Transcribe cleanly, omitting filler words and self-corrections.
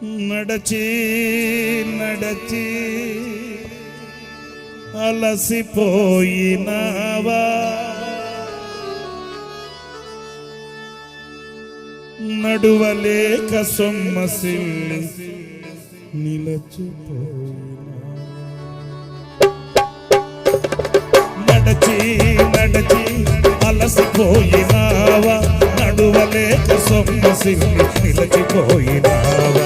నడచి నడచి అలసిపోయినావా నడువలేక సొమ్మసిల్లి నిలచిపోయినా నడచి నడచి అలసిపోయినావా నడువలేక సొమ్మసిల్లి నిలచిపోయినావా